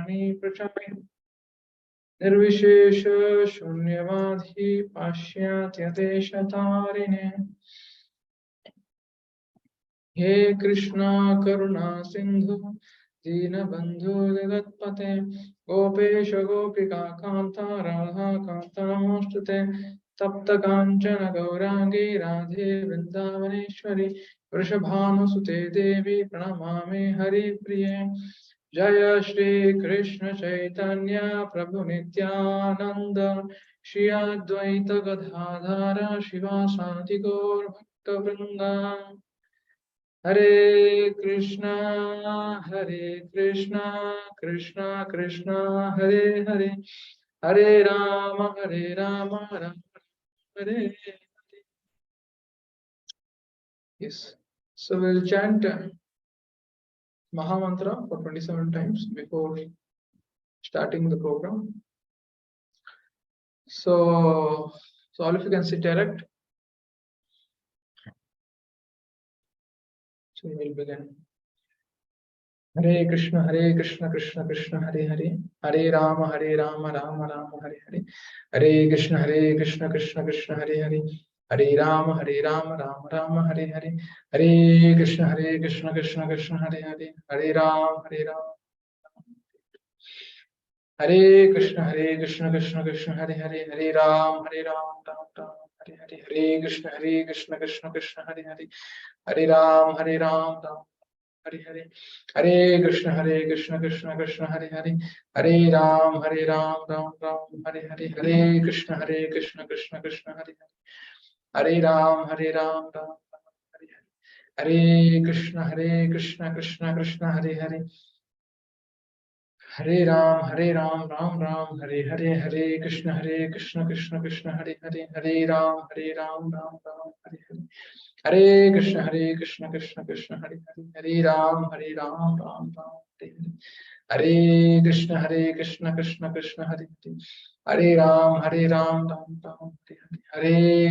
भूतानि प्रचक्रे निर्विशेष शून्यवादी पाश्चात्यदेशतारिणे हे कृष्णा करुणा सिंधु दीनबंधु जगत्पते गोपेश गोपिका कांता राधा कांता नमोस्तुते तप्त कांचन गौरांगी राधे वृंदावनेश्वरी वृषभानुसुते देवी प्रणमामि हरिप्रिये जय श्री कृष्ण चैतन्य प्रभु नित्यानंद श्री अद्वैत गदाधर शिवासादि गौर भक्तवृंदा हरे Krishna Krishna Krishna Hare Hare Hare Ram Ram Ram Hare Hare. Yes, so we'll chant Mahamantra for 27 times before starting the program. So all of you can sit erect. So we will begin. Hare Krishna Krishna Krishna Hare Hare Hare Rama Rama Rama Hare Hare Hare Krishna Krishna Krishna Hare Hare Hare Rama Rama Rama Hare Hare Hare Krishna Krishna Krishna Hare Hare Hare Rama Hare Krishna Krishna Krishna Hare Hare Hare Rama Rama Hare Hare Hare Krishna Krishna Krishna Hare Hare Hare Rama Rama Hare Hare Hare Krishna Krishna Krishna Hare Hare Hare Ram Ram Hare Hare Hare Krishna Krishna Krishna Hare Hare Hare Ram Ram Hare Hare Hare Krishna Krishna Krishna Hare Hare Hare Ram Ram Hare Hare Hare Krishna Krishna Krishna Hare Hare Hare Ram Ram Hare Hare Hare Krishna Krishna Krishna Hare Hare Hare Ram Ram Hare Hare Hare Krishna Krishna Krishna Hare Hare Hare Ram Ram Hare Hare Hare Krishna Krishna Krishna Hare Hare Hare Ram Ram Hare Krishna Krishna Krishna Hare Hare Hare Ram Hare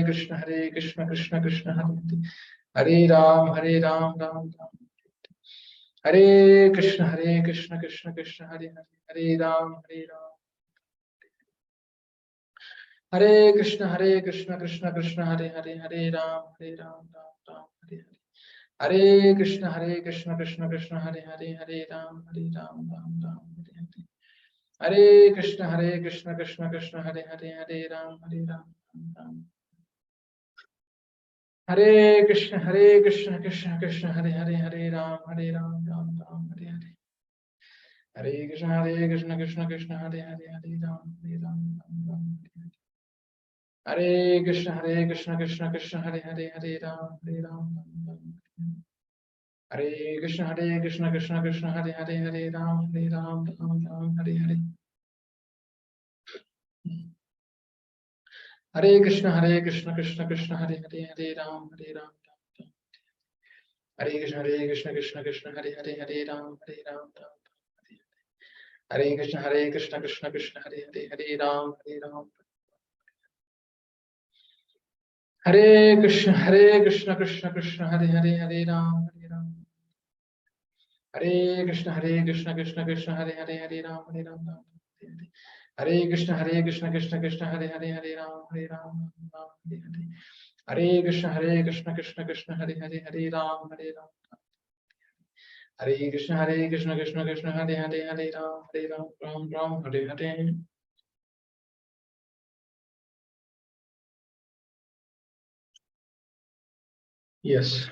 Krishna Krishna Krishna Hare Hare Hare Ram Ram Hare Hare Hare Krishna Krishna Krishna Hare Hare Hare Ram Ram Hare Hare Hare Krishna Krishna Krishna Hare Hare Hare Ram Ram Hare Krishna Krishna Krishna Hare Hare Hare Ram Ram Hare Hare Hare Krishna Krishna Krishna Hare Hare Hare Ram Ram Hare Hare Hare Krishna Krishna Krishna Hare Hare Hare Ram Hare Krishna Krishna Krishna Hare Hare Hare Ram Hare Hare Hare Krishna Krishna Krishna Hare Hare Hare Ram Hare Krishna Krishna Krishna Hare Hare Hare Ram Hare Krishna Krishna Krishna Hare Hare Hare Ram Hare Krishna Krishna Krishna Hare Hare Hare Ram Hare Krishna Krishna Krishna Hare Hare Hare Ram Hare Krishna Krishna Krishna Hare Hare Hare Ram Hare Hare Hare Krishna Krishna Krishna Hare Hare Hare Ram Hare Krishna Krishna Krishna Hare Hare Hare Ram Hare Hare. Yes.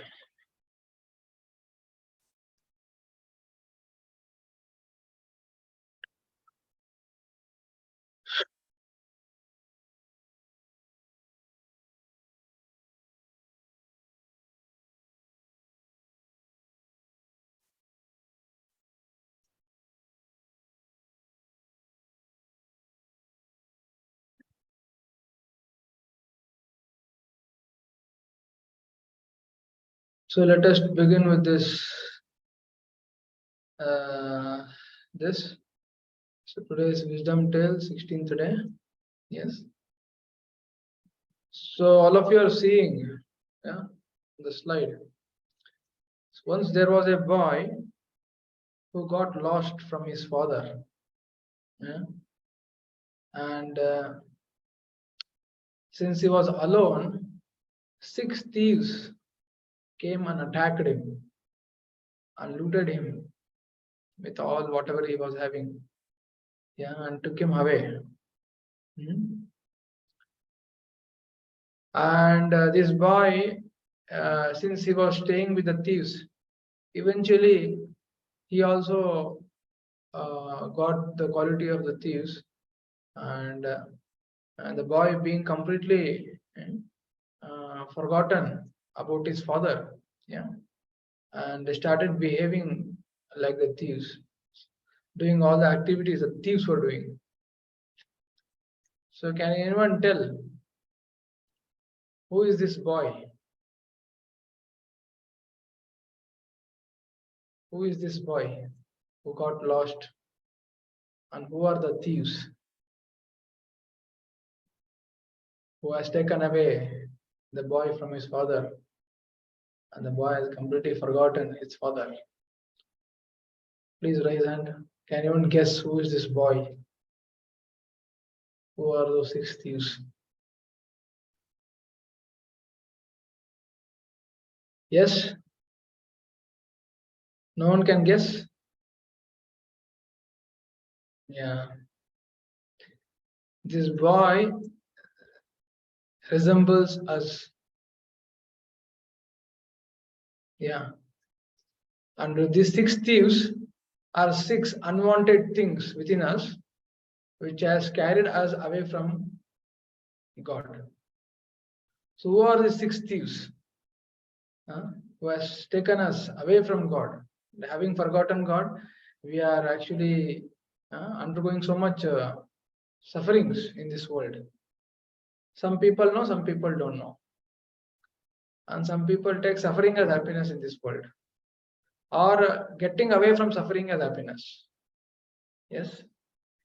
So let us begin with this. So today is Wisdom Tale, 16th day. Yes. So all of you are seeing, yeah, the slide. Once there was a boy who got lost from his father. Yeah? And since he was alone, 6 thieves came and attacked him and looted him with all whatever he was having. Yeah, and took him away. And this boy, since he was staying with the thieves, eventually he also got the quality of the thieves, and the boy being completely forgotten about his father, yeah, and they started behaving like the thieves, doing all the activities the thieves were doing. So can anyone tell who is this boy? Who is this boy who got lost, and who are the thieves who has taken away the boy from his father, and the boy has completely forgotten his father? Please raise hand. Can anyone guess who is this boy? Who are those 6 thieves? Yes? No one can guess? Yeah. This boy resembles us. Yeah. And these 6 thieves are 6 unwanted things within us which has carried us away from God. So who are these 6 thieves? Who has taken us away from God? Having forgotten God, we are actually undergoing so much sufferings in this world. Some people know, some people don't know. And some people take suffering as happiness in this world, or getting away from suffering as happiness. Yes.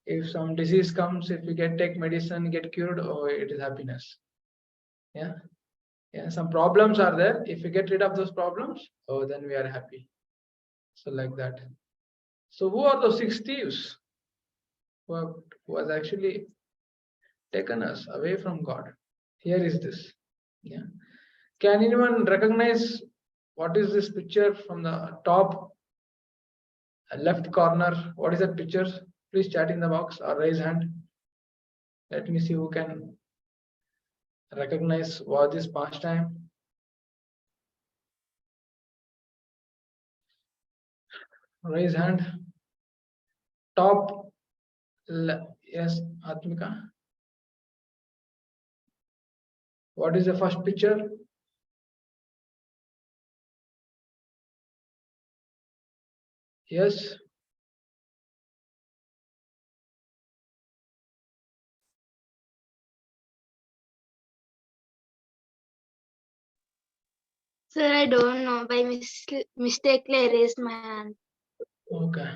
If some disease comes, if we take medicine, get cured, oh, it is happiness. Yeah. Yeah. Some problems are there. If we get rid of those problems, oh, then we are happy. So like that. So who are those 6 thieves who has actually taken us away from God? Here is this. Yeah. Can anyone recognize what is this picture from the top left corner? What is that picture? Please chat in the box or raise hand. Let me see who can recognize what is pastime. Raise hand. Top. Yes, Atmika. What is the first picture? Yes. Sir, I don't know. By mistakenly, I raised my hand. Okay.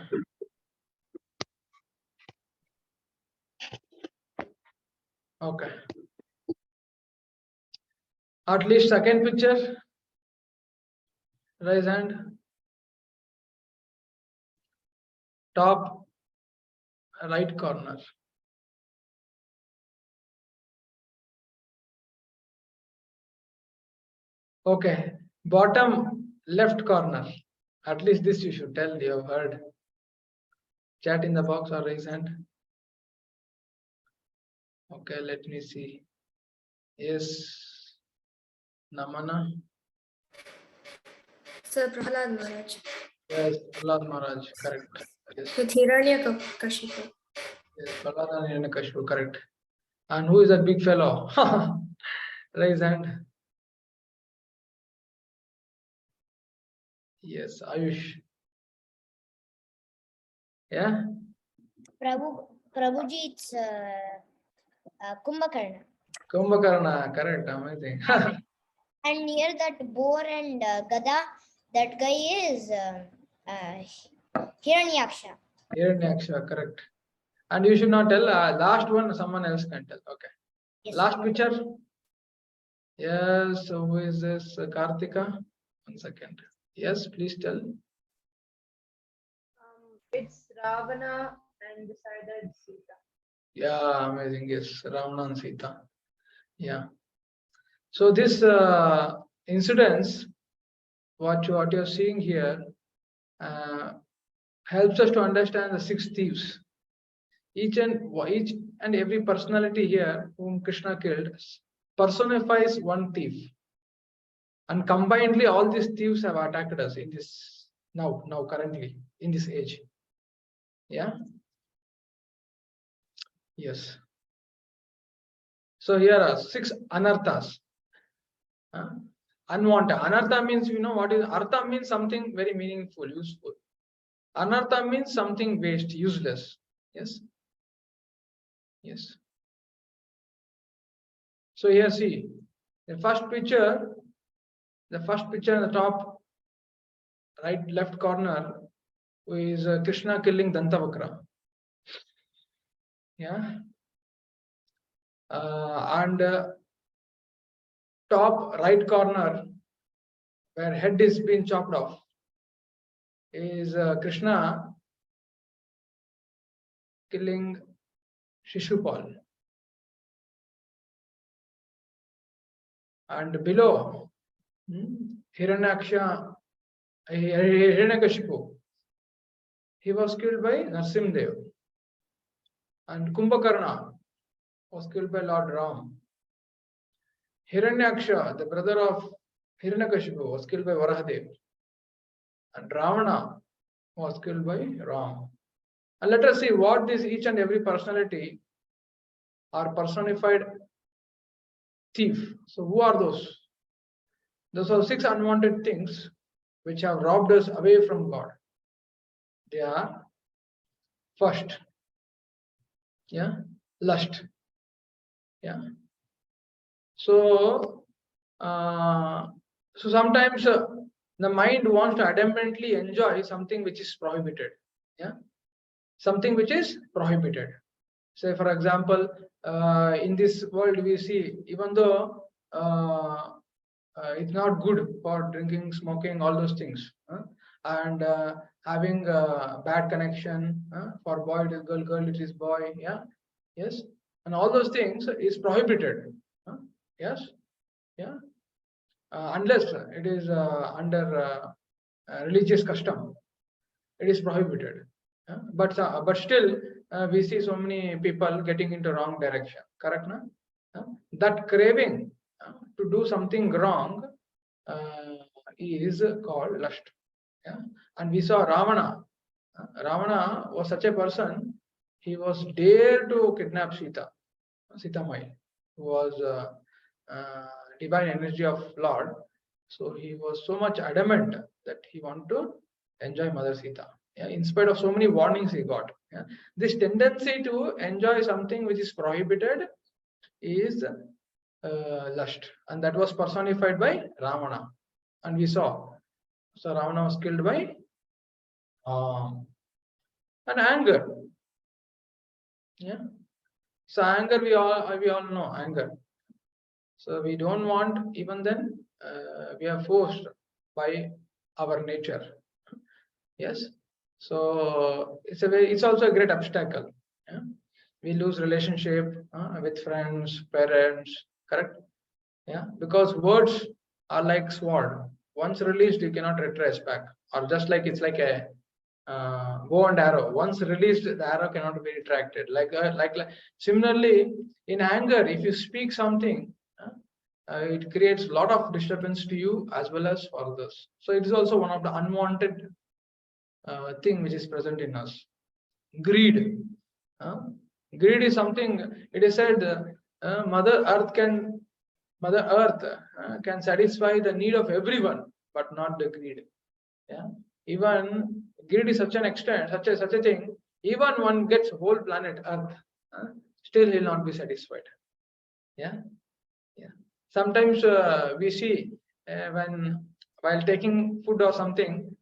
Okay. At least second picture. Raise hand. Top right corner. Okay. Bottom left corner. At least this you should tell. You have heard. Chat in the box or raise hand. Okay, let me see. Yes. Namana. Sir, Prahlad Maharaj. Yes, Prahlad Maharaj, correct. Yes. With Hiranyakashipu. Yes, Prahlad and Hiranyakashipu, correct. And who is that big fellow? Raise hand. Yes, Ayush. Yeah? Prabhuji, it's Kumbhakarna. Kumbhakarna, correct, amazing. And near that boar and Gada, that guy is Hiranyaksha. Hiranyaksha, correct. And you should not tell. Last one, someone else can tell. Okay. Yes. Last picture. Yes, so who is this? Kartika? 1 second. Yes, please tell. It's Ravana and decided Sita. Yeah, amazing. Yes, Ravana and Sita. Yeah. So this incidents, what you're seeing here, helps us to understand the 6 thieves. Each and every personality here whom Krishna killed personifies one thief. And combinedly, all these thieves have attacked us in this now currently in this age. Yeah. Yes. So here are 6 anarthas. Unwanted. Anartha means, you know what is artha means something very meaningful, useful. Anartha means something waste, useless. Yes. Yes. So here see the first picture in the top right left corner is Krishna killing Dantavakra. Yeah. And top right corner where head is being chopped off is Krishna killing Shishupal. And below Hiranyakashipu, he was killed by Narsimdev. And Kumbhakarna was killed by Lord Ram. Hiranyaksha, the brother of Hiranyakashipu, was killed by Varahadev. And Ravana was killed by Ram. And let us see what this each and every personality are personified thief. So who are those? Those are 6 unwanted things which have robbed us away from God. They are first, yeah, lust. Yeah. So sometimes the mind wants to adamantly enjoy something which is prohibited. Yeah. Something which is prohibited. Say, for example, in this world we see, even though it's not good for drinking, smoking, all those things, and having a bad connection, for boy it is girl, girl it is boy, yeah, yes, and all those things is prohibited, yes, yeah, unless it is under religious custom, it is prohibited. But still we see so many people getting into wrong direction, correct? That craving to do something wrong is called lust. Yeah? And we saw Ravana. Ravana was such a person, he was dare to kidnap Sita Mai, who was divine energy of Lord. So he was so much adamant that he wanted to enjoy Mother Sita. Yeah, in spite of so many warnings he got. Yeah. This tendency to enjoy something which is prohibited is lust, and that was personified by Ravana. And we saw, so Ravana was killed by and anger. Yeah. So anger, we all know anger. So we don't want, even then we are forced by our nature. Yes. So it's also a great obstacle. Yeah? We lose relationship with friends, parents, correct? Yeah, because words are like sword. Once released, you cannot retrace back. Or just like it's like a bow and arrow. Once released, the arrow cannot be retracted. Like similarly, in anger, if you speak something, it creates a lot of disturbance to you as well as for others. So it is also one of the unwanted thing which is present in us. Greed. Greed is something, it is said Mother Earth can satisfy the need of everyone, but not the greed. Yeah. Even greed is such an extent, such a thing, even one gets whole planet Earth, still he'll not be satisfied. Yeah. Yeah. Sometimes we see while taking food or something,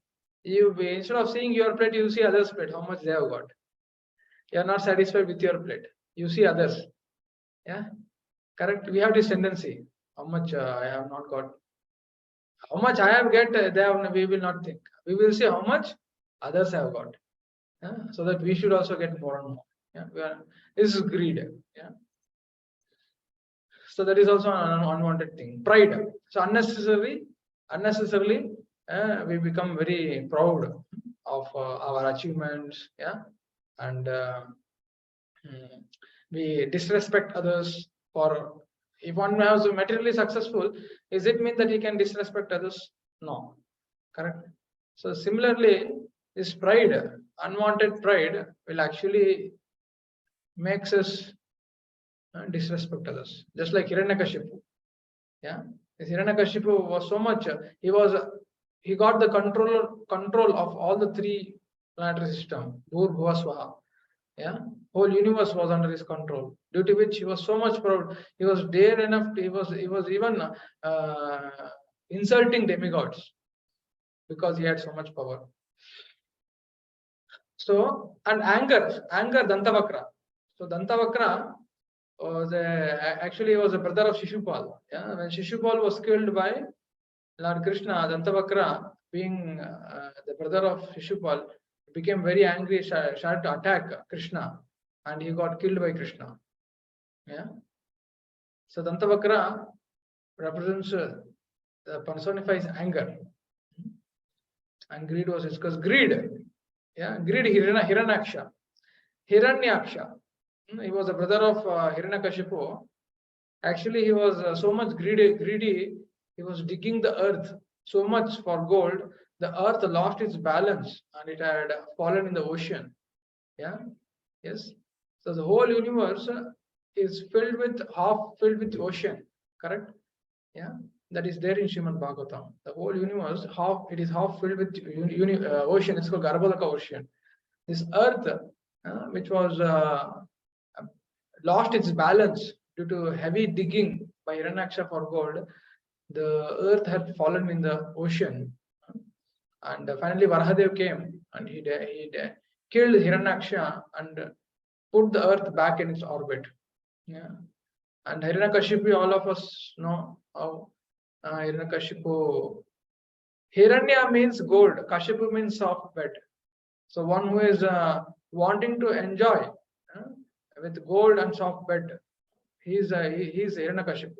instead of seeing your plate, you see others' plate, how much they have got. You are not satisfied with your plate. You see others. Yeah, correct. We have this tendency. How much I have not got. How much I have get, we will not think. We will see how much others have got. so that we should also get more and more. This is greed. So that is also an unwanted thing. Pride. So unnecessarily, we become very proud of our achievements. And we disrespect others. For if one was materially successful, is it mean that he can disrespect others? No. Correct. So similarly, this pride, unwanted pride, will actually makes us disrespect others. Just like Hiranyakashipu. This Hiranyakashipu was so much. He got the control of all the three planetary system. Bhur Bhuva Swaha. Whole universe was under his control. Due to which he was so much proud. He was dare enough. He was even insulting demigods because he had so much power. So, and anger, Dantavakra. So Dantavakra was actually was a brother of Shishupal. When Shishupal was killed by Lord Krishna, Dantavakra, being the brother of Shishupal, became very angry, started to attack Krishna, and he got killed by Krishna. So Dantavakra represents, personifies anger, and greed was because greed. Greed, Hiranyaksha. He was a brother of Hiranyakashipu. Actually, he was so much greedy. He was digging the earth so much for gold. The earth lost its balance and it had fallen in the ocean. Yes. So the whole universe is half filled with ocean. Correct. That is there in Srimad Bhagavatam. The whole universe, it is half filled with ocean. It's called Garbhodaka ocean. This earth, which was lost its balance due to heavy digging by Hiranyaksha for gold, the earth had fallen in the ocean. And finally Varahadev came and he killed Hiranyaksha and put the earth back in its orbit. And Hiranyakashipu, all of us know how Hiranyakashipu. Hiranya means gold, Kashipu means soft bed. So one who is wanting to enjoy with gold and soft bed, he's Hiranyakashipu.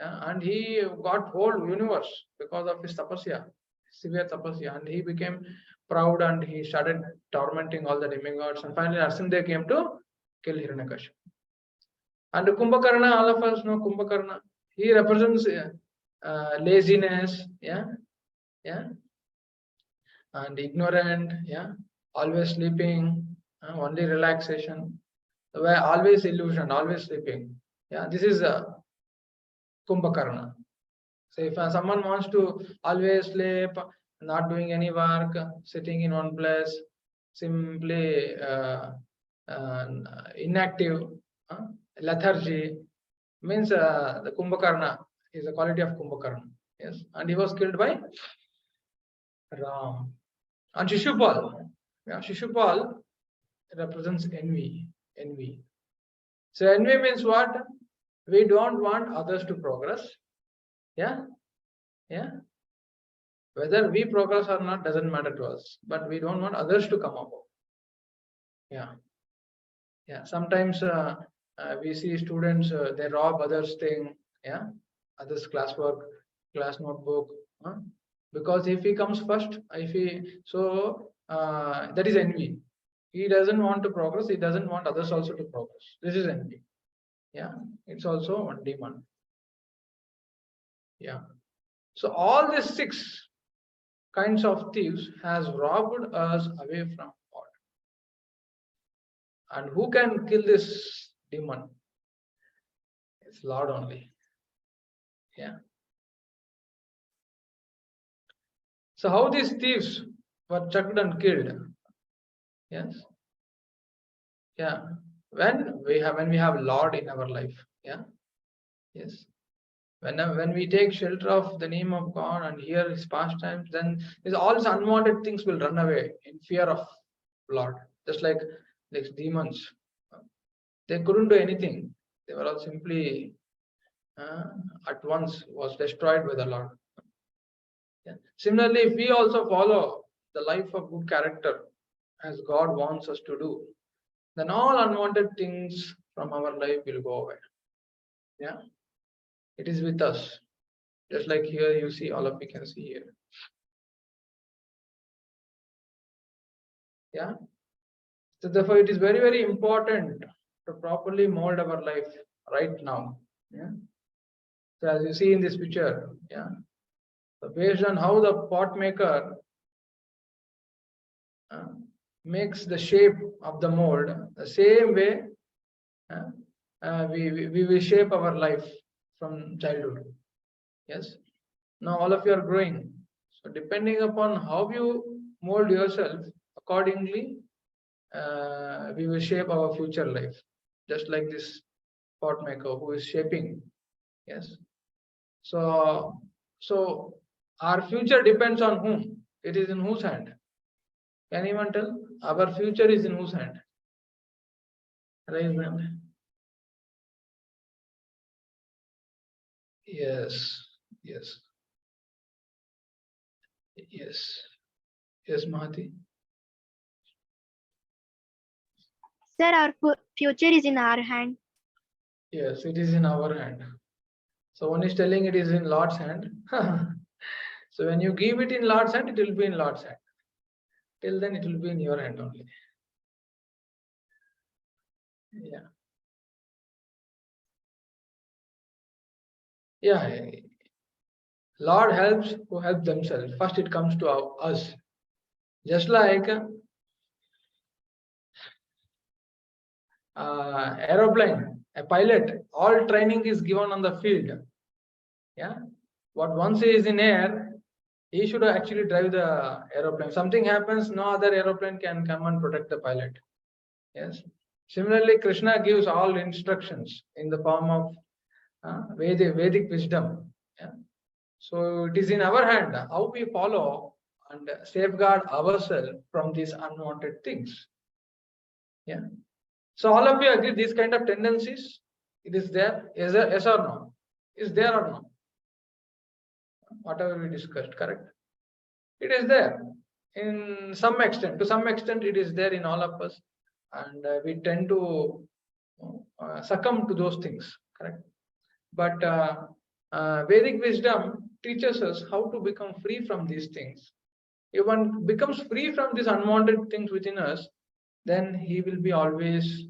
And he got whole universe because of his tapasya, severe tapasya, and he became proud and he started tormenting all the demigods. And finally, Narasimha came to kill Hiranyakashipu. And Kumbhakarna, all of us know Kumbhakarna. He represents laziness, and ignorant, always sleeping, only relaxation, always illusion, always sleeping. This is Kumbhakarna. So if someone wants to always sleep, not doing any work, sitting in one place, simply inactive, lethargy, means the Kumbhakarna is the quality of Kumbhakarna. Yes, and he was killed by Ram. And Shishupal, Shishupal represents envy. So envy means what? We don't want others to progress. Whether we progress or not doesn't matter to us, but we don't want others to come up. Sometimes we see students, they rob others' thing, others' classwork, class notebook, because if he comes first, that is envy. He doesn't want to progress. He doesn't want others also to progress. This is envy. It's also one demon. So all these 6 kinds of thieves has robbed us away from God. And who can kill this demon? It's Lord only. So how these thieves were chucked and killed? When we have Lord in our life. When we take shelter of the name of God and hear His pastimes, then all these unwanted things will run away in fear of Lord. Just like these demons, they couldn't do anything. They were all simply at once was destroyed by the Lord. Similarly, if we also follow the life of good character, as God wants us to do, then all unwanted things from our life will go away. Yeah, it is with us. Just like here, you see, all of you can see here. Yeah. So therefore, it is very, very important to properly mold our life right now. Yeah. So as you see in this picture, yeah. So based on how the pot maker makes the shape of the mold, the same way we will shape our life from childhood. Yes. Now all of you are growing. So depending upon how you mold yourself, accordingly, we will shape our future life. Just like this pot maker who is shaping. Yes. So our future depends on whom? It is in whose hand? Can anyone tell? Our future is in whose hand? Raise hand. Yes. Yes. Yes. Yes, Mahati. Sir, our future is in our hand. Yes, it is in our hand. So one is telling it is in Lord's hand. So when you give it in Lord's hand, it will be in Lord's hand. Till then, it will be in your hand only. Yeah. Yeah. Lord helps who help themselves. First, it comes to us. Just like aeroplane, a pilot, all training is given on the field. Yeah. What once he is in air, he should actually drive the aeroplane. Something happens, no other aeroplane can come and protect the pilot. Yes. Similarly, Krishna gives all instructions in the form of Vedic wisdom. Yeah. So it is in our hand how we follow and safeguard ourselves from these unwanted things. Yeah. So all of you agree these kind of tendencies, it is there? Yes or no? Is there or no? Whatever we discussed, correct? It is there in some extent. To some extent, it is there in all of us, and we tend to succumb to those things, correct? But Vedic wisdom teaches us how to become free from these things. If one becomes free from these unwanted things within us, then he will be always,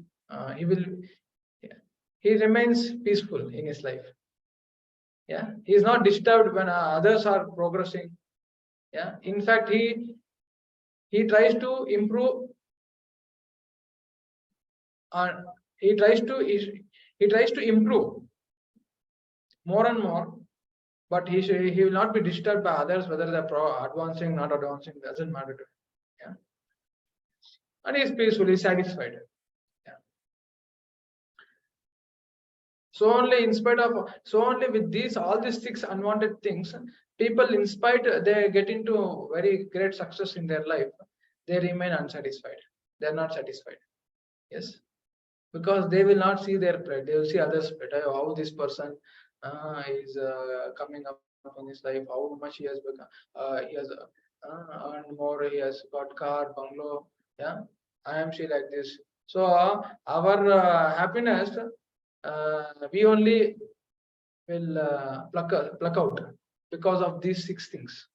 he remains peaceful in his life. Yeah, he is not disturbed when others are progressing. Yeah, in fact, he tries to improve, and he tries to improve more and more, but he will not be disturbed by others whether they're advancing, not advancing, doesn't matter to him. Yeah, and he is peacefully satisfied. Yeah. So only with all these 6 unwanted things, people, in spite they get into very great success in their life, they remain unsatisfied. They are not satisfied. Yes, because they will not see their pride. They will see others' pride. How this person is coming up in his life. How much he has become. He has earned more. He has got car, bungalow. Yeah, I am she like this. So our happiness, we only will pluck out because of these 6 things.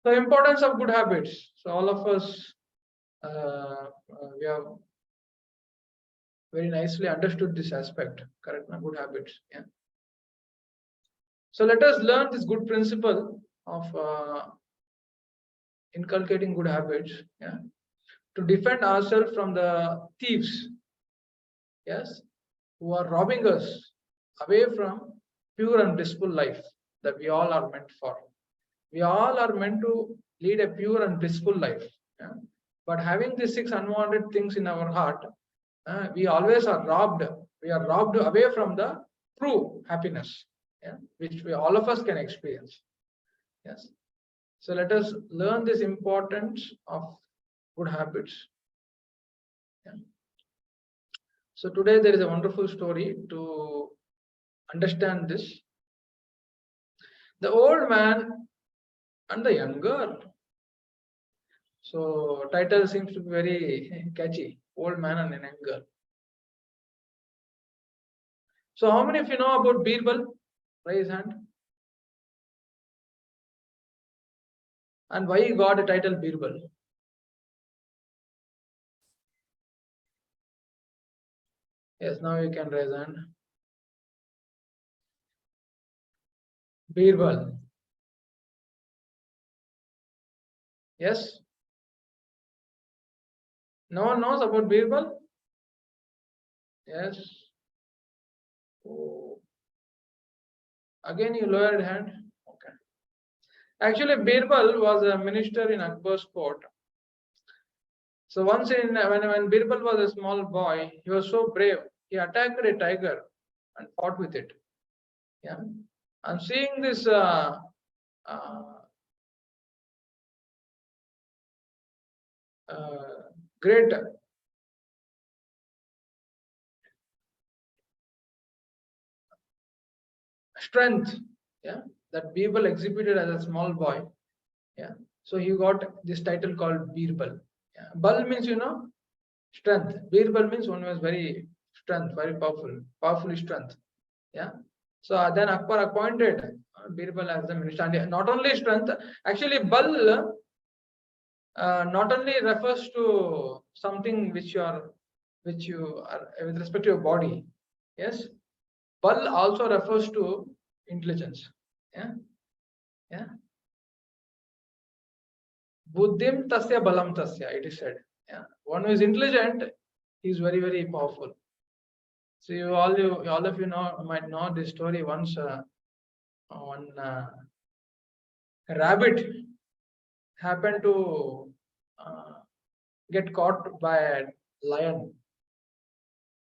The importance of good habits. So all of us, we have very nicely understood this aspect, correct? Good habits. Yeah. So let us learn this good principle of inculcating good habits. Yeah. To defend ourselves from the thieves. Yes, who are robbing us away from pure and blissful life that we all are meant for. We all are meant to lead a pure and blissful life. Yeah? But having these 6 unwanted things in our heart, we always are robbed. We are robbed away from the true happiness, yeah? Which all of us can experience. Yes. So let us learn this importance of good habits. Yeah. So today there is a wonderful story to understand this. the old man and the young girl. So title seems to be very catchy. Old man and young girl. So how many of you know about Birbal? Raise hand. And why he got the title Birbal? Yes, now you can raise hand. Birbal. Yes? No one knows about Birbal? Yes. Oh. Again, you lowered hand. Okay. Actually, Birbal was a minister in Akbar's court. So once when Birbal was a small boy, he was so brave. He attacked a tiger and fought with it. Yeah. And seeing this great strength, yeah, that Birbal exhibited as a small boy, yeah. So he got this title called Birbal. Yeah. Bal means strength. Birbal means one was very strength, very powerful strength. Yeah. So then Akbar appointed Birbal as the minister. And not only strength, actually Bal not only refers to something which you are with respect to your body. Yes. Bal also refers to intelligence. Yeah. Yeah. Buddhim tasya balam tasya, it is said. Yeah. One who is intelligent, he is very, very powerful. So all of you might know this story. Once one rabbit happened to get caught by a lion,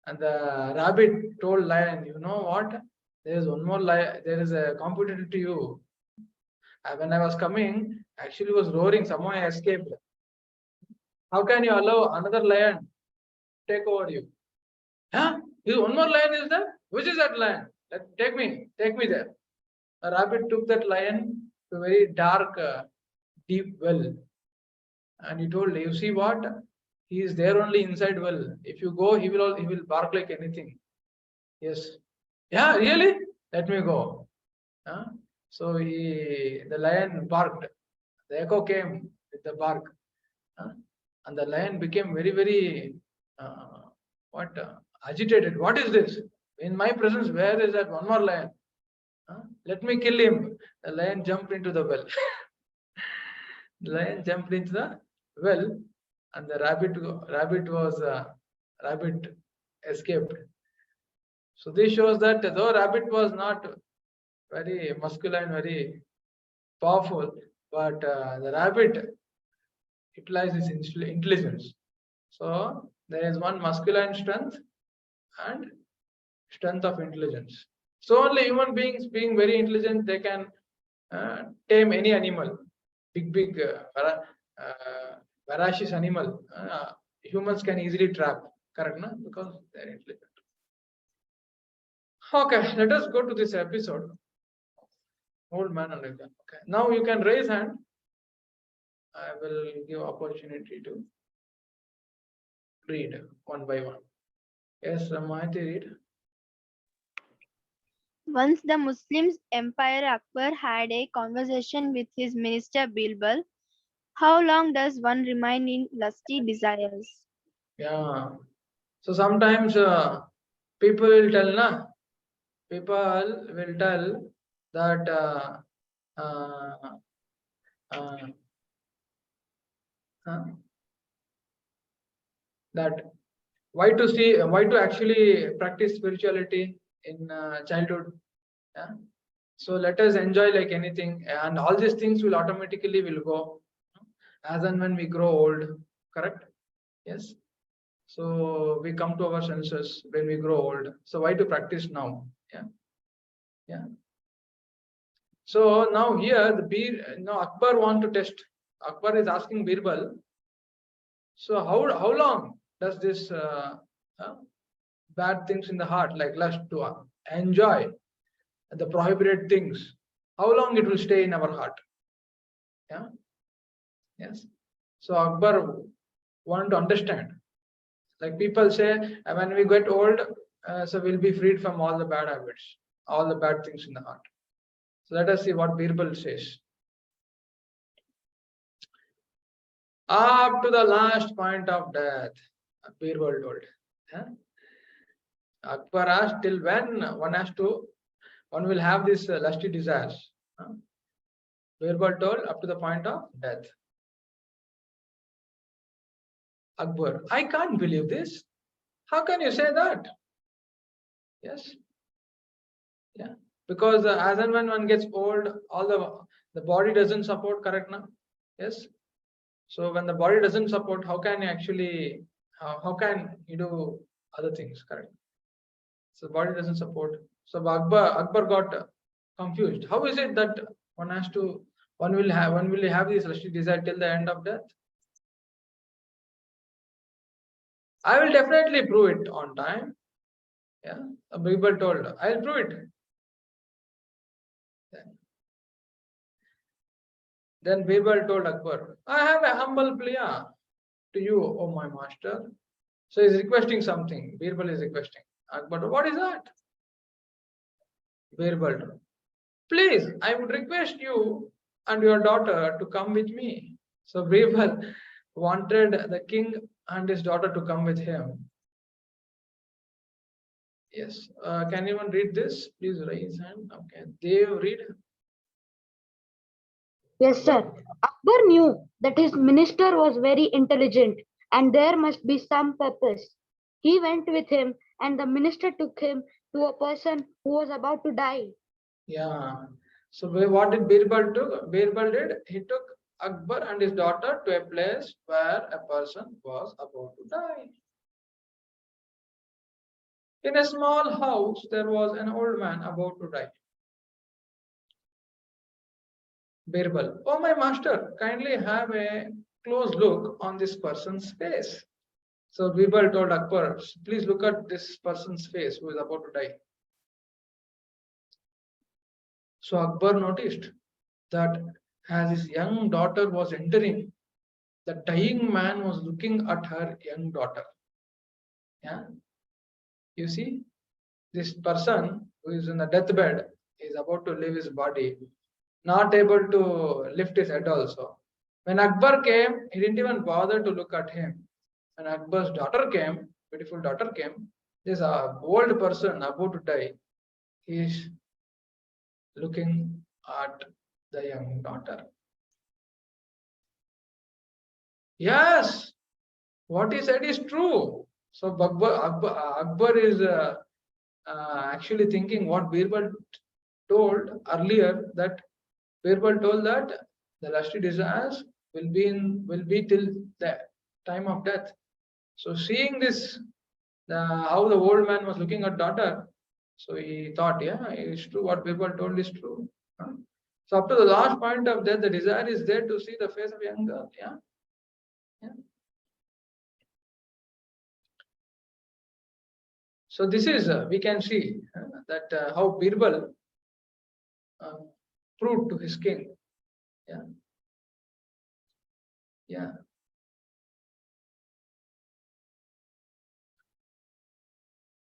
and the rabbit told lion, you know what? There is one more lion. There is a competitor to you. When I was coming, actually was roaring. Somehow I escaped. How can you allow another lion take over you? Huh? One more lion is there? Which is that lion? Take me there. A rabbit took that lion to a very dark, deep well. And he told, you see what? He is there only inside well. If you go, he will bark like anything. Yes. Yeah, really? Let me go. Huh? So the lion barked. The echo came with the bark. Huh? And the lion became very, very agitated. What is this? In my presence, where is that one more lion? Huh? Let me kill him. The lion jumped into the well. The lion jumped into the well, and the rabbit escaped. So this shows that though rabbit was not very masculine, very powerful, but the rabbit utilizes intelligence. So there is one masculine strength and strength of intelligence. So only human beings, being very intelligent, they can tame any animal, big voracious animal. Humans can easily trap, correct? No? Because they are intelligent. Okay, let us go to this episode. Old man and young. Okay, now you can raise hand. I will give opportunity to read one by one. Yes, Mahati, read. Once the Muslims Emperor Akbar had a conversation with his minister Birbal. How long does one remain in lusty desires? Yeah. So sometimes people will tell, People will tell that that why to actually practice spirituality in childhood. Yeah. So let us enjoy like anything, and all these things will automatically go as and when we grow old. Correct? Yes. So we come to our senses when we grow old. So why to practice now? Yeah. Yeah. So now here Akbar want to test. Akbar is asking Birbal. So how long does this bad things in the heart like lust to enjoy the prohibited things how long it will stay in our heart? Yeah. Yes. So Akbar wanted to understand. Like people say, when we get old, so we'll be freed from all the bad habits, all the bad things in the heart. So let us see what Birbal says. Up to the last point of death, Birbal told. Yeah? Akbar asked, till when one will have these lusty desires? Birbal told, up to the point of death. Akbar, I can't believe this. How can you say that? Yes. Yeah. Because as and when one gets old, all the body doesn't support, correct now? Yes. So when the body doesn't support, how can you actually, how can you do other things, correct? So the body doesn't support. So Akbar got confused. How is it that one will have this lusty desire till the end of death? I will definitely prove it on time. Yeah, Birbal told, I'll prove it. Then Birbal told Akbar, I have a humble plea to you, O my master. So he's requesting something. Birbal is requesting. Akbar, what is that? Birbal, please, I would request you and your daughter to come with me. So Birbal wanted the king and his daughter to come with him. Yes. Can anyone read this? Please raise hand. Okay. Dev, read. Yes, sir. Akbar knew that his minister was very intelligent and there must be some purpose. He went with him and the minister took him to a person who was about to die. Yeah. So what did Birbal do? Birbal did, he took Akbar and his daughter to a place where a person was about to die. In a small house, there was an old man about to die. Birbal, oh my master, kindly have a close look on this person's face. So Birbal told Akbar, please look at this person's face who is about to die. So Akbar noticed that as his young daughter was entering, the dying man was looking at her young daughter. Yeah. You see, this person who is in the deathbed is about to leave his body, not able to lift his head also. When Akbar came, he didn't even bother to look at him. When Akbar's daughter came, beautiful daughter came, this old person about to die, he is looking at the young daughter. Yes, what he said is true. So Akbar is actually thinking what Birbal told earlier, that Birbal told that the lusty desires will be till the time of death. So seeing this, how the old man was looking at daughter, so he thought, yeah, it's true. What Birbal told is true. So up to the last point of death, the desire is there to see the face of young girl. Yeah. Yeah. So this is we can see that how Birbal proved to his king. Yeah. Yeah.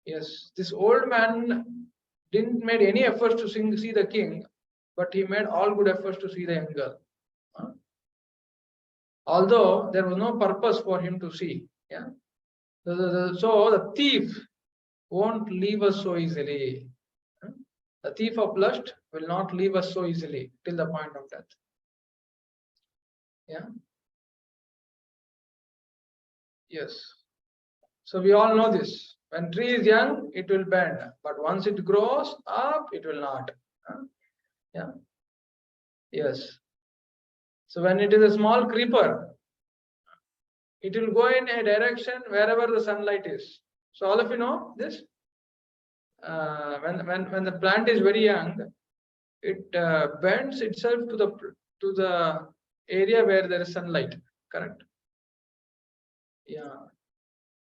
Yes, this old man didn't make any efforts to see the king, but he made all good efforts to see the young girl. Although there was no purpose for him to see. Yeah. So the thief won't leave us so easily. The thief of lust will not leave us so easily till the point of death. Yeah. Yes. So we all know this. When tree is young, it will bend, but once it grows up, it will not. Yeah. Yes. So when it is a small creeper, it will go in a direction wherever the sunlight is. So all of you know this. When the plant is very young, it bends itself to the area where there is sunlight. Correct. Yeah.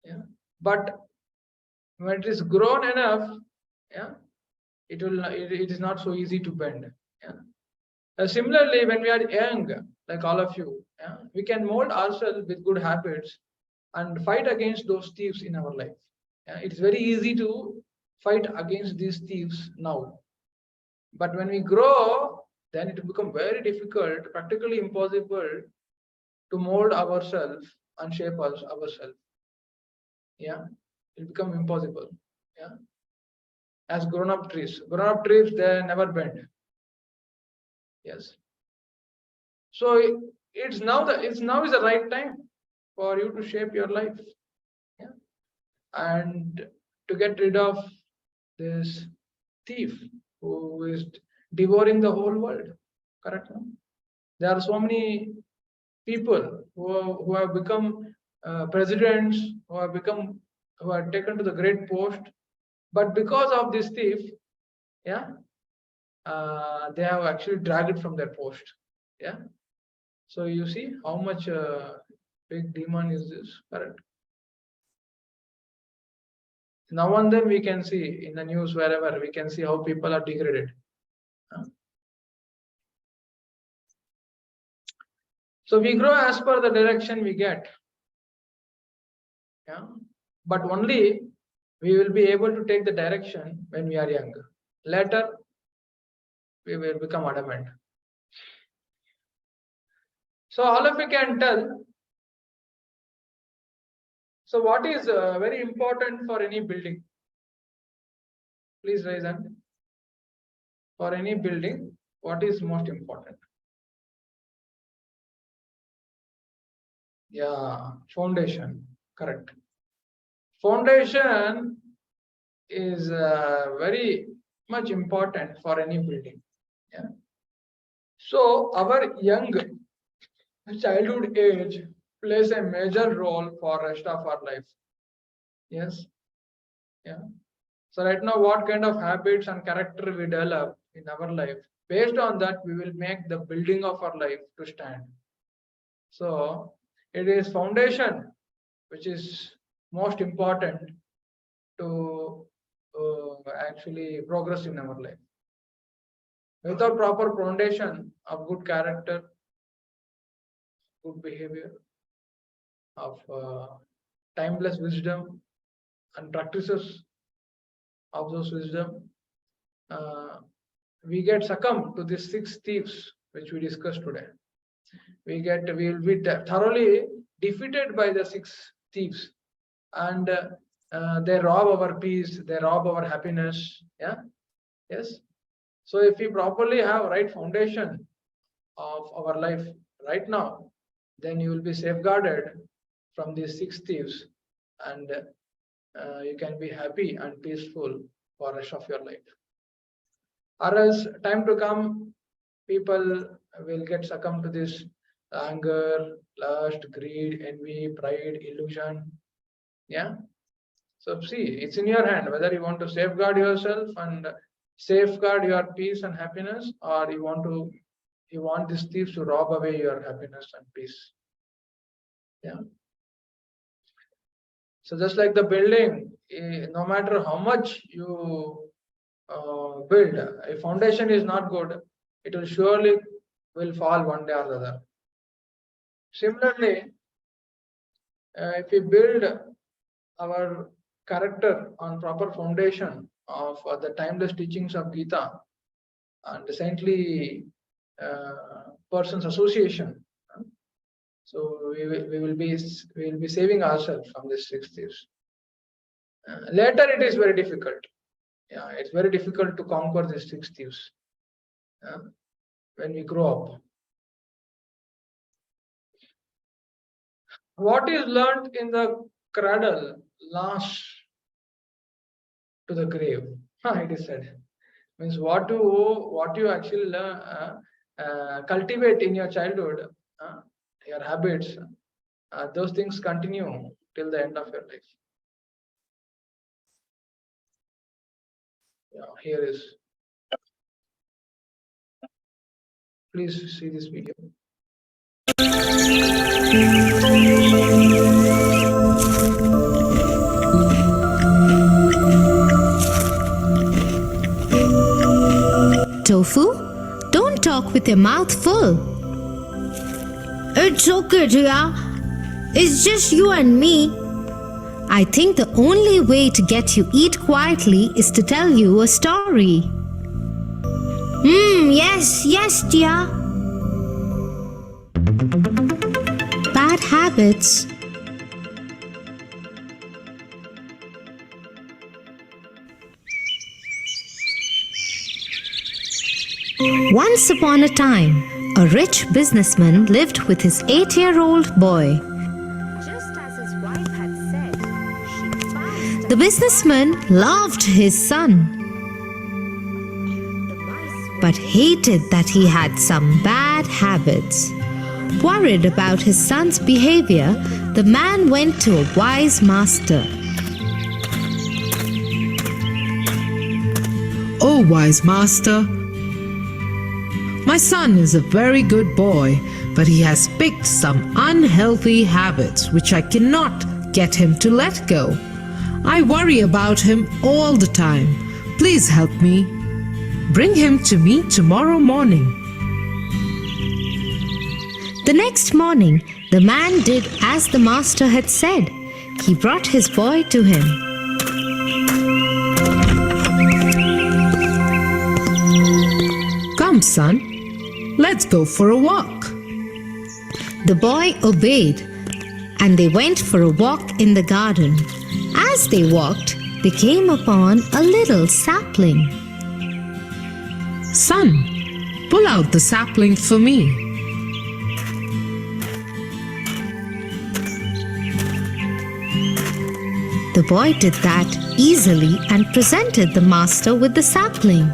Yeah. But when it is grown enough, yeah, it is not so easy to bend. Similarly, when we are young, like all of you, we can mold ourselves with good habits and fight against those thieves in our life. It's very easy to fight against these thieves now. But when we grow, then it will become very difficult, practically impossible to mold ourselves and shape ourselves. It will become impossible. As grown-up trees, they never bend. Yes. So it's now is the right time for you to shape your life, and to get rid of this thief who is devouring the whole world. Correct? No? There are so many people who have become presidents, who are taken to the great post, but because of this thief, they have actually dragged from their post. So you see how much big demon is this. Correct? Now and then we can see in the news, wherever we can see how people are degraded. So we grow as per the direction we get. But only we will be able to take the direction when we are young. Later, we will become adamant. So all of you can tell. So what is very important for any building? Please raise hand. For any building, what is most important? Foundation. Correct. Foundation is very much important for any building. So our young childhood age plays a major role for rest of our life. Yes. So right now, what kind of habits and character we develop in our life, based on that, we will make the building of our life to stand. So it is foundation which is most important to actually progress in our life. Without proper foundation of good character, good behavior, of timeless wisdom and practices of those wisdom, we get succumbed to these 6 thieves which we discussed today. We will be thoroughly defeated by the 6 thieves, and they rob our peace, they rob our happiness. Yes. So if we properly have right foundation of our life right now, then you will be safeguarded from these 6 thieves, and you can be happy and peaceful for the rest of your life. Or else, time to come, people will get succumbed to this anger, lust, greed, envy, pride, illusion. So see, it's in your hand whether you want to safeguard yourself and safeguard your peace and happiness, or you want these thieves to rob away your happiness and peace. So just like the building, no matter how much you build, if foundation is not good, it will surely fall one day or the other. Similarly, if we build our character on proper foundation of the timeless teachings of Gita and the saintly persons association, so we will be saving ourselves from these 6 thieves. Later, it is very difficult. It's very difficult to conquer these 6 thieves when we grow up. What is learned in the cradle lasts to the grave. It is said. Means what you actually learn, cultivate in your childhood, your habits, those things continue till the end of your life. Here is. Please see this video. Tofu? with your mouth full. It's okay, dear. It's just you and me. I think the only way to get you eat quietly is to tell you a story. Yes, dear. Bad habits. Once upon a time, a rich businessman lived with his 8-year-old boy. Just as his wife had said, the businessman loved his son, but hated that he had some bad habits. Worried about his son's behavior, the man went to a wise master. Oh, wise master, my son is a very good boy, but he has picked some unhealthy habits which I cannot get him to let go. I worry about him all the time. Please help me. Bring him to me tomorrow morning. The next morning, the man did as the master had said. He brought his boy to him. Come, son, let's go for a walk. The boy obeyed, and they went for a walk in the garden. As they walked, they came upon a little sapling. Son, pull out the sapling for me. The boy did that easily and presented the master with the sapling.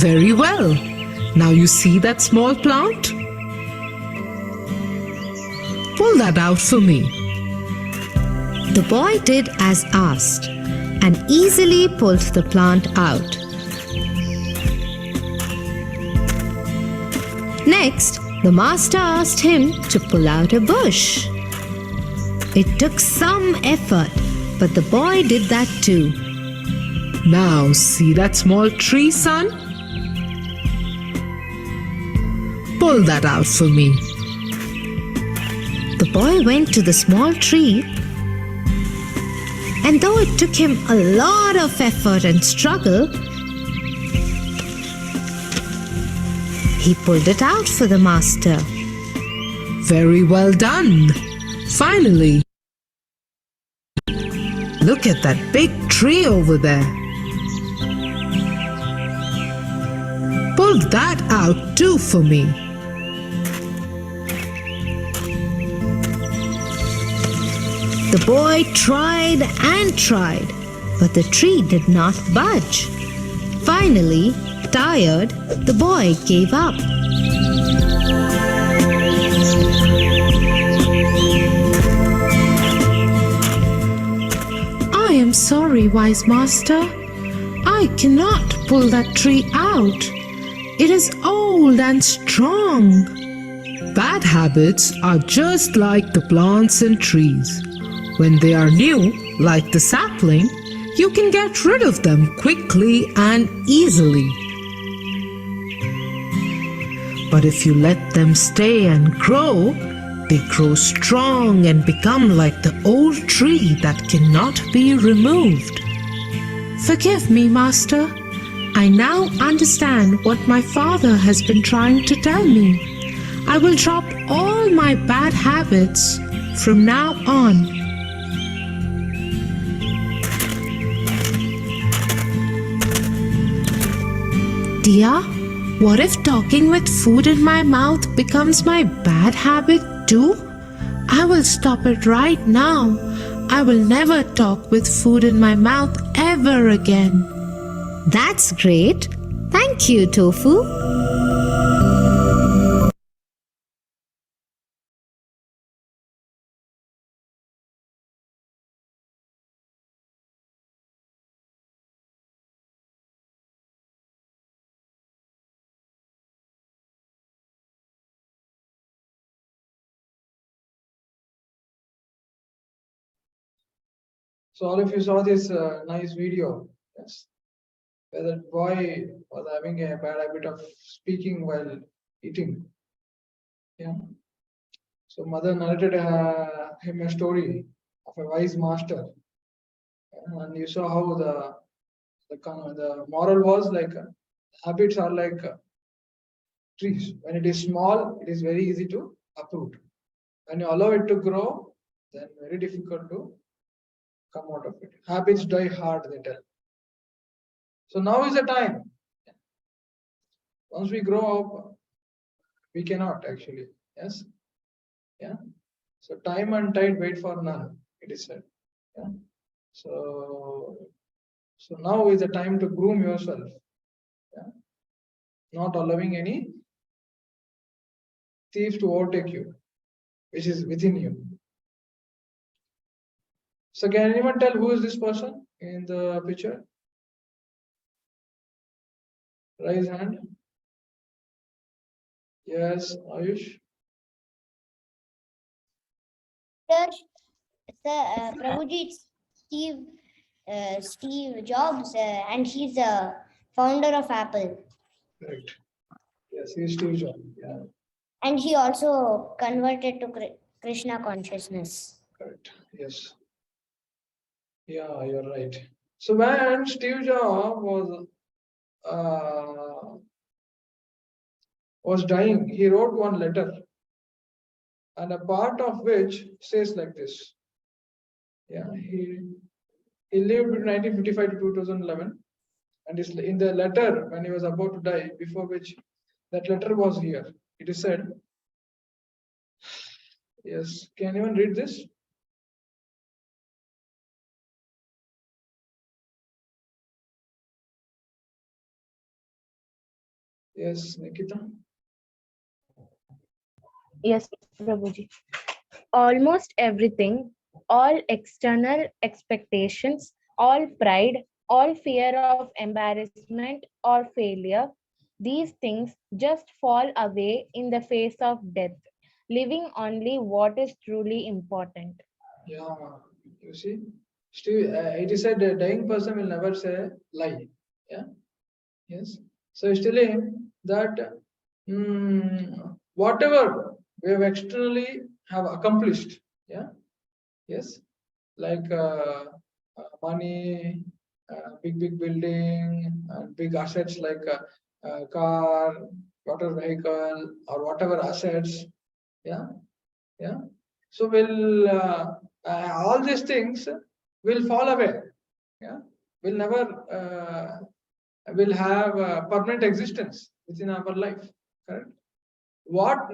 Very well. Now you see that small plant? Pull that out for me. The boy did as asked and easily pulled the plant out. Next, the master asked him to pull out a bush. It took some effort, but the boy did that too. Now see that small tree, son? Pull that out for me. The boy went to the small tree, and though it took him a lot of effort and struggle, he pulled it out for the master. Very well done. Finally. Look at that big tree over there. Pull that out too for me. The boy tried and tried, but the tree did not budge. Finally, tired, the boy gave up. I am sorry, wise master. I cannot pull that tree out. It is old and strong. Bad habits are just like the plants and trees. When they are new, like the sapling, you can get rid of them quickly and easily. But if you let them stay and grow, they grow strong and become like the old tree that cannot be removed. Forgive me, Master. I now understand what my father has been trying to tell me. I will drop all my bad habits from now on. Dear, what if talking with food in my mouth becomes my bad habit too? I will stop it right now. I will never talk with food in my mouth ever again. That's great. Thank you, Tofu. So all of you saw this nice video. Yes. where that boy was having a bad habit of speaking while eating. Yeah. So mother narrated him a story of a wise master, and you saw how the moral was like habits are like trees. When it is small, it is very easy to uproot. When you allow it to grow, then very difficult to come out of it. Habits die hard, they tell. So now is the time. Once we grow up, we cannot actually. Yes. Yeah. So time and tide wait for none, it is said. Yeah. So now is the time to groom yourself. Yeah. Not allowing any thief to overtake you, which is within you. So can anyone tell who is this person in the picture? Raise hand. Yes, Ayush. Sir, Prabhuji, it's Steve Jobs, and he's the founder of Apple. Correct. Yes, he is Steve Jobs. Yeah, And he also converted to Krishna consciousness. correct. Yes. Yeah, you're right. So when Steve Jobs was dying, he wrote one letter, and a part of which says like this. Yeah, he lived in 1955 to 2011, and in the letter when he was about to die, before which that letter was here. It is said. Yes, can anyone read this? Yes, Nikita. Yes, Prabhuji. Almost everything, all external expectations, all pride, all fear of embarrassment or failure, these things just fall away in the face of death, leaving only what is truly important. Yeah, you see, Steve, it is said a dying person will never say lie. Yeah, yes. So he's telling that whatever we have externally have accomplished, yeah, yes, like money, big building, big assets like car, motor vehicle, or whatever assets, yeah, yeah. So will all these things will fall away, yeah, will never will have a permanent existence within our life. Correct. What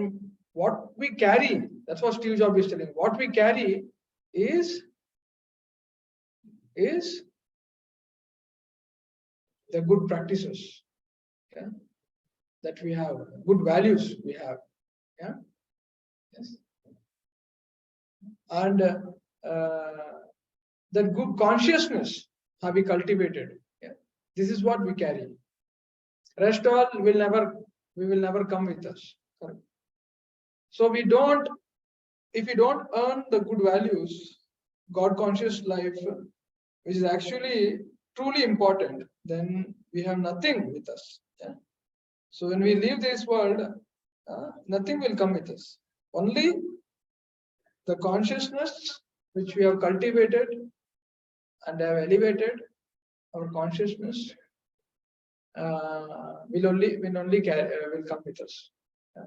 we carry, that's what Steve Jobs is telling. What we carry is the good practices, yeah, that we have, good values we have, yeah, yes, and that good consciousness have we cultivated. Yeah, this is what we carry. Rest all we will never come with us. Correct. So if we don't earn the good values, God conscious life, which is actually truly important, then we have nothing with us. Yeah? So when we leave this world, nothing will come with us. Only the consciousness which we have cultivated and have elevated our consciousness will only will come with us.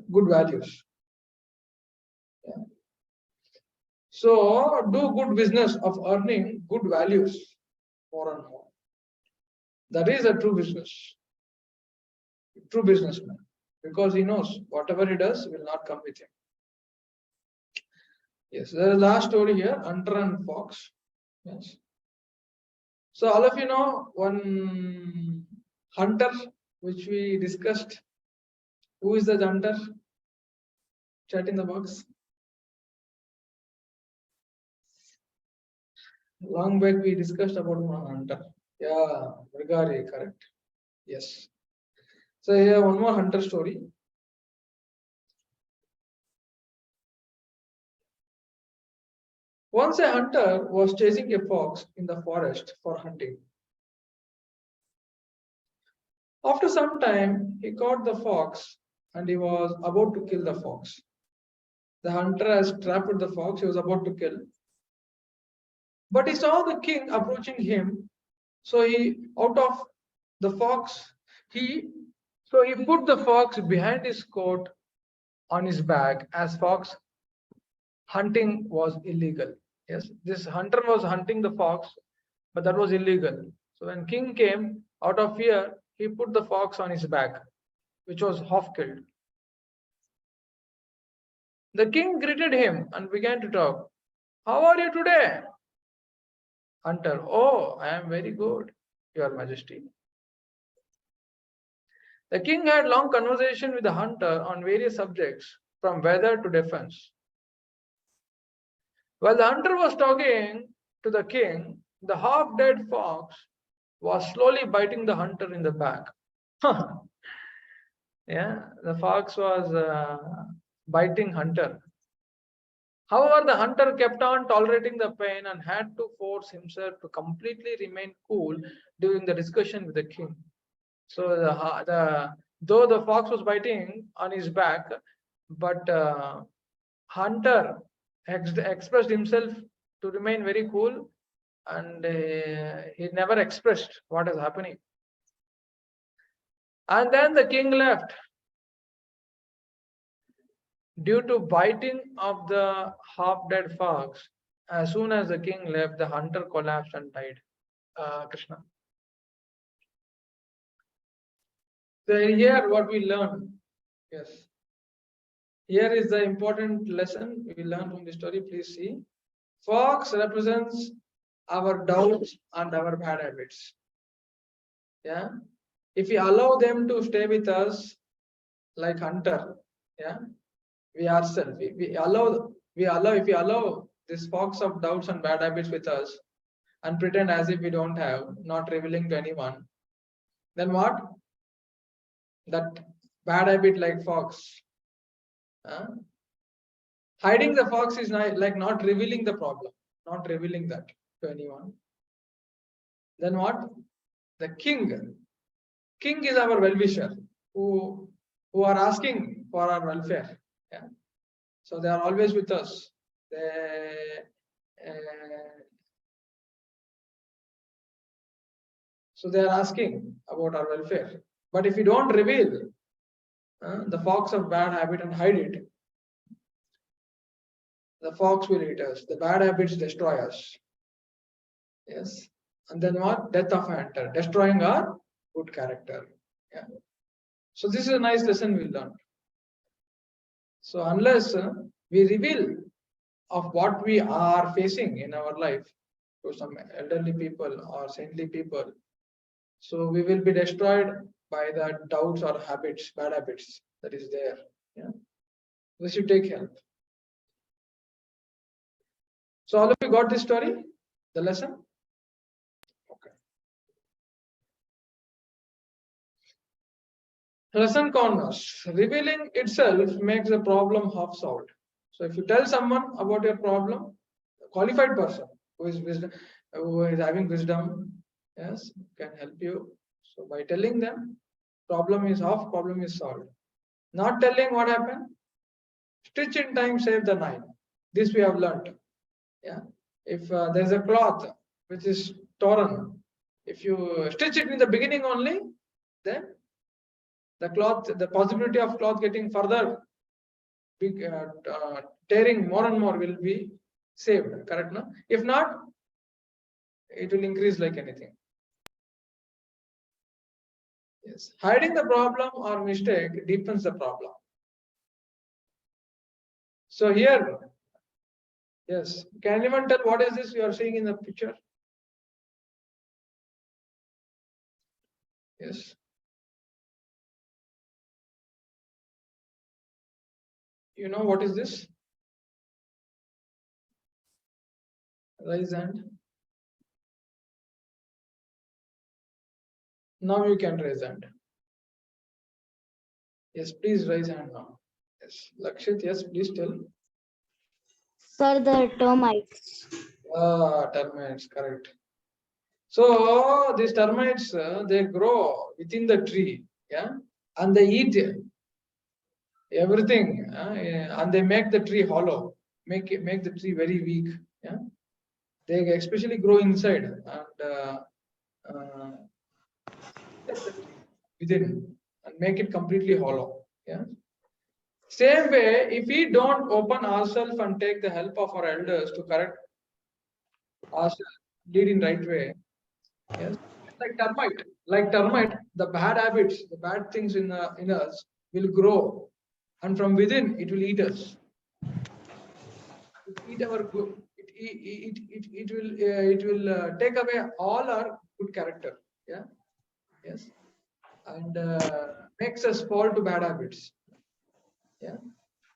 Good values. Yeah. So do good business of earning good values more and more. That is a true businessman, because he knows whatever he does will not come with him. Yes, there is a last story here, Hunter and Fox. Yes. So all of you know one hunter which we discussed. Who is the hunter? Chat in the box. Long back we discussed about one hunter. Yeah, Brigari, correct. Yes. So here one more hunter story. Once a hunter was chasing a fox in the forest for hunting. After some time, he caught the fox and he was about to kill the fox. The hunter has trapped the fox, he was about to kill. But he saw the king approaching him. So he, out of the fox, he put the fox behind his coat on his back, as fox hunting was illegal. Yes, this hunter was hunting the fox, but that was illegal. So when king came, out of fear, he put the fox on his back, which was half killed. The king greeted him and began to talk. How are you today? Hunter, oh, I am very good, Your Majesty. The king had long conversation with the hunter on various subjects, from weather to defense. While the hunter was talking to the king, the half-dead fox was slowly biting the hunter in the back. Yeah, the fox was biting hunter. However, the hunter kept on tolerating the pain and had to force himself to completely remain cool during the discussion with the king. So though the fox was biting on his back, but hunter expressed himself to remain very cool, and he never expressed what is happening. And then the king left. Due to biting of the half-dead fox, as soon as the king left, the hunter collapsed and died. Krishna. So here what we learn, yes. Here is the important lesson we learn from the story. Please see. Fox represents our doubts and our bad habits. Yeah. If we allow them to stay with us like hunter, yeah, we ourselves, if we allow this fox of doubts and bad habits with us and pretend as if we don't have, not revealing to anyone, then what? That bad habit like fox. Hiding the fox is like not revealing the problem, not revealing that to anyone. Then what? The king. King is our well-wisher who are asking for our welfare. Yeah. So they are always with us. So they are asking about our welfare. But if you don't reveal the fox of bad habit and hide it, the fox will eat us. The bad habits destroy us. Yes. And then what? Death of a hunter, destroying our good character. Yeah. So this is a nice lesson we learned. So unless we reveal of what we are facing in our life to some elderly people or saintly people, so we will be destroyed by the doubts or habits, bad habits that is there. Yeah. We should take help. So all of you got this story, the lesson? Okay. Lesson corners. Revealing itself makes the problem half solved. So if you tell someone about your problem, a qualified person who is having wisdom, yes, can help you. So by telling them, problem is solved. Not telling what happened, stitch in time, save the nine. This we have learned. Yeah. If there's a cloth which is torn, if you stitch it in the beginning only, then the possibility of cloth getting further tearing more and more will be saved, correct? No? If not, it will increase like anything. Yes, hiding the problem or mistake deepens the problem. So here, yes, can anyone tell what is this you are seeing in the picture? Yes. You know what is this? Raise hand. Now you can raise hand. Yes, please raise hand now. Yes, Lakshit, yes, please tell. Sir, the termites. Termites, correct. So these termites, they grow within the tree, yeah, and they eat everything, and they make the tree hollow, make the tree very weak, yeah. They especially grow inside and within and make it completely hollow, yeah. Same way, if we don't open ourselves and take the help of our elders to correct ourselves, lead in right way, yes, like termite, the bad habits, the bad things in us will grow, and from within it will eat us. It eat our good. It will take away all our good character. Yeah. Yes. And makes us fall to bad habits. Yeah.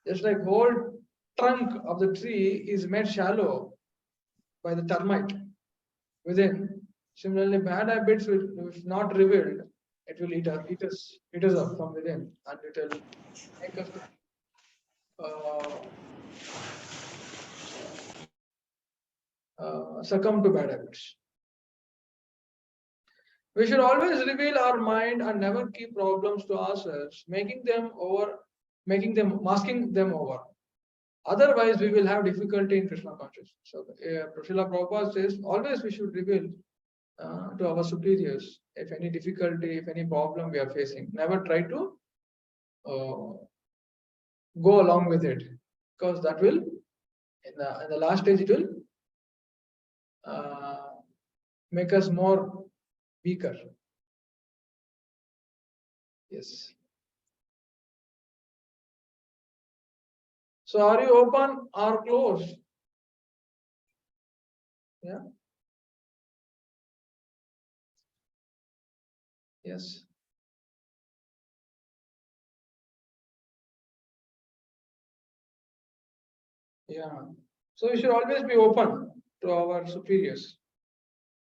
Just like whole trunk of the tree is made shallow by the termite within. Similarly, bad habits, if not revealed, it will eat us up from within, and it will make us succumb to bad habits. We should always reveal our mind and never keep problems to ourselves, masking them over. Otherwise, we will have difficulty in Krishna consciousness. So, Srila Prabhupada says always we should reveal to our superiors if any difficulty, if any problem we are facing. Never try to go along with it, because that will, in the last stage, it will make us more weaker. Yes. So are you open or closed? Yeah. Yes. Yeah. So we should always be open to our superiors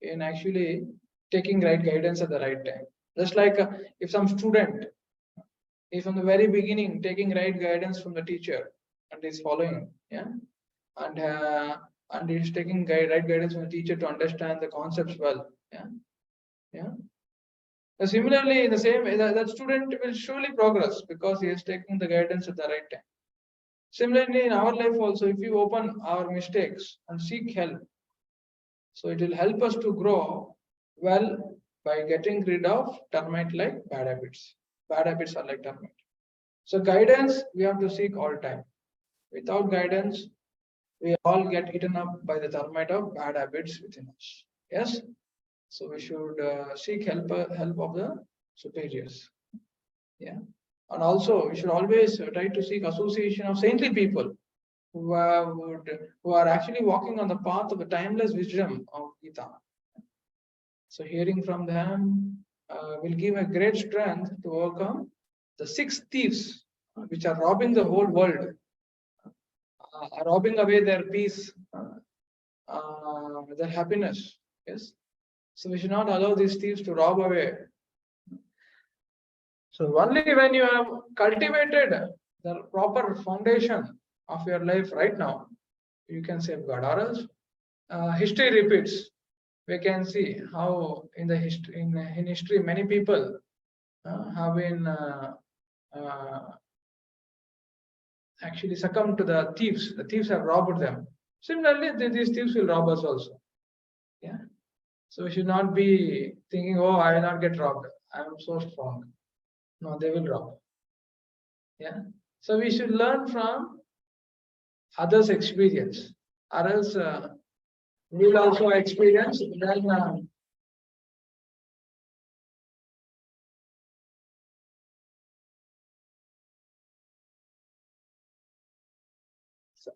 in actually taking right guidance at the right time. Just like if some student is from the very beginning taking right guidance from the teacher and is following, yeah, and is taking right guidance from the teacher to understand the concepts well, yeah, yeah. So similarly, in the same way, that student will surely progress because he is taking the guidance at the right time. Similarly, in our life also, if we open our mistakes and seek help, so it will help us to grow well by getting rid of termite-like bad habits. Bad habits are like termite. So guidance we have to seek all time. Without guidance, we all get eaten up by the termite of bad habits within us. Yes. So we should seek help of the superiors. Yeah. And also we should always try to seek association of saintly people who are actually walking on the path of the timeless wisdom of Gita. So hearing from them will give a great strength to overcome the 6 thieves which are robbing the whole world, robbing away their peace, their happiness. Yes. So we should not allow these thieves to rob away. So only when you have cultivated the proper foundation of your life right now, you can safeguard. Or else, history repeats. We can see how in history many people have been actually succumbed to the thieves. The thieves have robbed them. Similarly, these thieves will rob us also. Yeah. So we should not be thinking, oh, I will not get robbed. I am so strong. No, they will rob. Yeah. So we should learn from others' experience, or else we will also experience. Then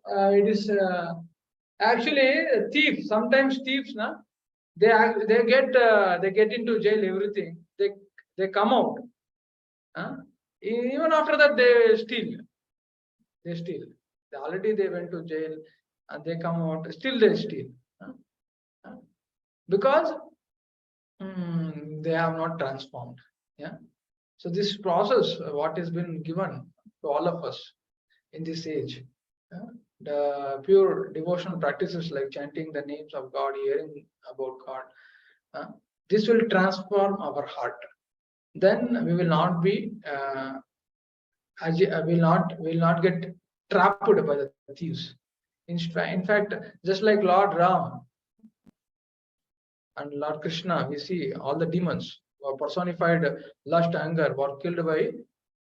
it is actually thieves. Sometimes thieves, na, they get into jail. Everything they come out. Even after that, they steal. They steal. Already they went to jail and they come out. Still they steal. Because they have not transformed. Yeah. So this process, what has been given to all of us in this age, the pure devotional practices like chanting the names of God, hearing about God, this will transform our heart. Then we will not be will not get trapped by the thieves. In fact, just like Lord Ram and Lord Krishna, we see all the demons who are personified lust, anger were killed by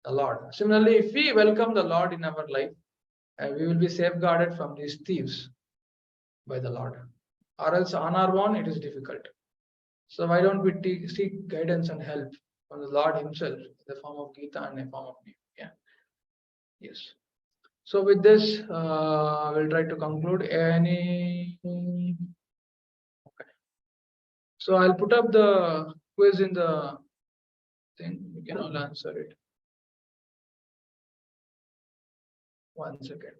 the Lord. Similarly, if we welcome the Lord in our life, we will be safeguarded from these thieves by the Lord. Or else on our own, it is difficult. So why don't we seek guidance and help from the Lord Himself in the form of Gita and in the form of me? Yeah. Yes. So with this, we'll try to conclude. Okay. So I'll put up the quiz in the thing. You can all answer it. 1 second.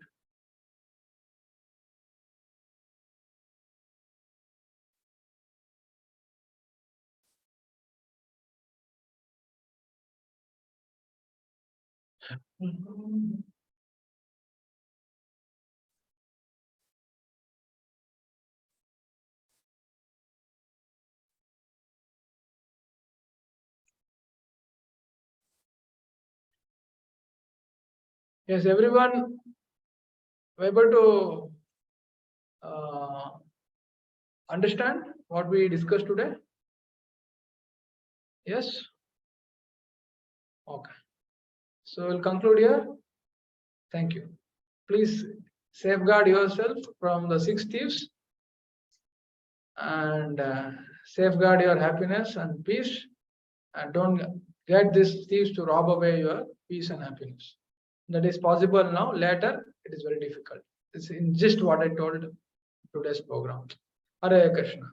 Yes, everyone able to understand what we discussed today? Yes? Okay. So we'll conclude here. Thank you. Please safeguard yourself from the 6 thieves and safeguard your happiness and peace, and don't get these thieves to rob away your peace and happiness. That is possible now. Later, it is very difficult. It's in just what I told today's program. Hare Krishna.